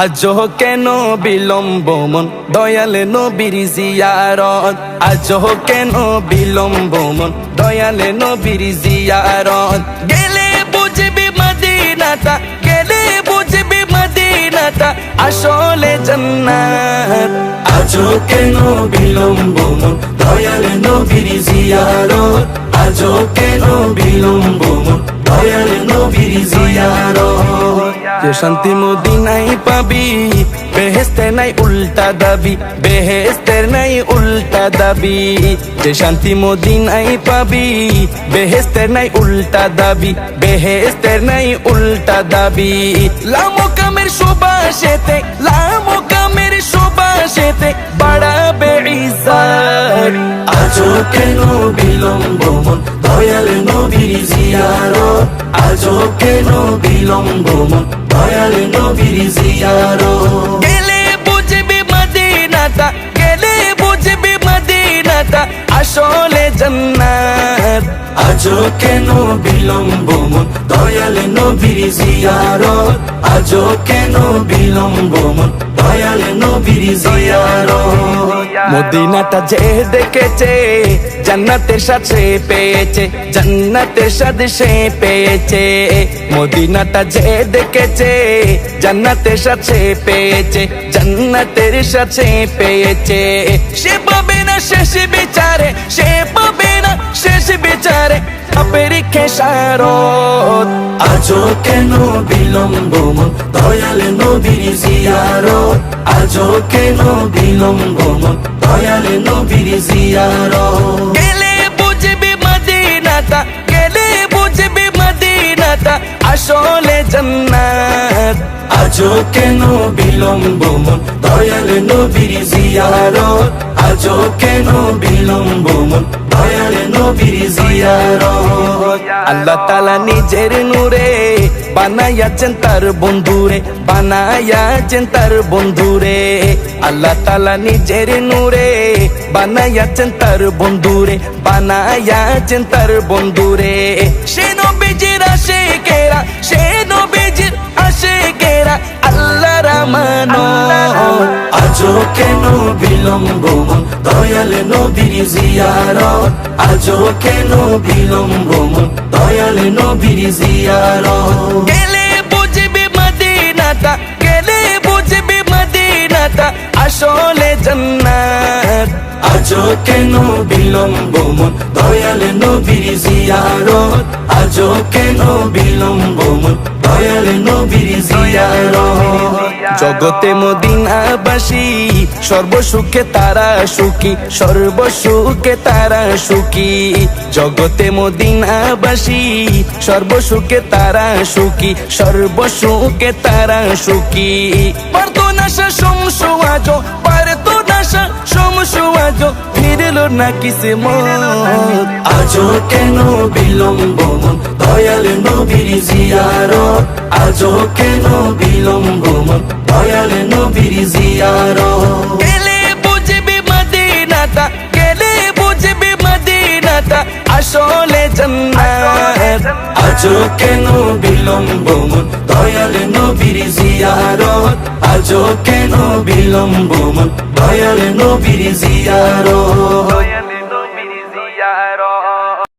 আজও কেন বিলম্ব মন দয়াল নবীর জিয়ারত, আজও কেন বিলম্ব মন দয়াল নবীর জিয়ারত। গেলে বুঝবি মদিনাটা, গেলে বুঝবি মদিনাটা আসলে জান্নাত। আজও কেন বিলম্ব মন দয়াল নবীর জিয়ারত, আজও কেন বিলম্ব মন দয়াল নবীর জিয়ারত। যে শান্তি মদিনায় পাবি বেহেশতের নাই উল্টা দাবি, বেহেশতের নাই উল্টা দাবি। যে শান্তি মদিনায় পাবি বেহেশতের নাই উল্টা দাবি, বেহেশতের নাই উল্টা দাবি। লামকামের সুবাসেতে, লামকামের সুবাসেতে বাড়াবে ইজ্জত। আজও কেন বিলম্ব মন দয়াল নবীর জিয়ারত, আজও কেন বিলম্ব মন দয়াল নবীর জিয়ারত। গেলে বুঝবি মদিনাটা, গেলে বুঝবি মদিনাটা আসলে জান্নাত। আজও কেন বিলম্ব মন দয়াল নবীর জিয়ারত, আজও কেন বিলম্ব মন দয়াল নবীর জিয়ারত। মদিনাটা যে দেখেছে জান্নাতের স্বাদ সে পেয়েছে, জান্নাতের স্বাদ সে পেয়েছে। মদিনাটা যে দেখেছে জান্নাতের স্বাদ সে পেয়েছে, জান্নাতের স্বাদ সে পেয়েছে। সে পাবে না শেষ বিচারে, সে পাবে না শেষ বিচারে আপের খেসারত। আজও কেন বিলম্ব মন দয়াল নবীর জিয়ারত, আজও কেন বিলম্ব মন দয়াল নবীর জিয়ারত। গেলে বুঝবি মদিনাটা, গেলে বুঝবি মদিনাটা আসলে জান্নাত। আজও কেন বিলম্ব মন দয়াল নবীর জিয়ারত, আজও কেন বিলম্ব মন দয়াল নবীর জিয়ারত। আল্লাহ তাআলা নিজের নূরে বানায়াছেন তার বন্ধুরে, বানায়াছেন তার বন্ধুরে। আল্লাহ তাআলা নিজের নূরে বানায়াছেন তার বন্ধুরে, বানায়াছেন তার বন্ধুরে। সে নবীজির আশিকেরা, সে নবীজির আশিকেরা আল্লাহর আমানত। আজও কেন বিলম্ব মন দয়াল নবীর জিয়ারত, আজও কেন বিলম্ব মন দয়াল নবীর জিয়ারত। গেলে বুঝবি মদিনাটা, গেলে বুঝবি মদিনাটা আসলে জান্নাত। আজও কেন বিলম্ব মন দয়াল নবীর জিয়ারত, আজও কেন বিলম্ব মন দয়াল নবীর জিয়ারত। জগতে মদিনাবাসী সর্বসুখে তারা সুখী, সর্বসুখে তারা সুখী। জগতে মদিনাবাসী সর্বসুখে তারা সুখী, সর্বসুখে তারা সুখী। পারতো না সমসু আজো, পারতো না সমসু আজো ফিরল না কিসমত। আজও কেন বিলম্ব মন দয়াল নবীর জিয়ারত, আজও কেন বিলম্ব মন দয়াল নবীর জিয়ারত। গেলে বুঝবি মদিনাটা, গেলে বুঝবি মদিনাটা আসলে জান্নাত। আজও কেন বিলম্ব মন দয়াল নবীর জিয়ারত, আজও কেন বিলম্ব মন দয়াল নবীর জিয়ারত।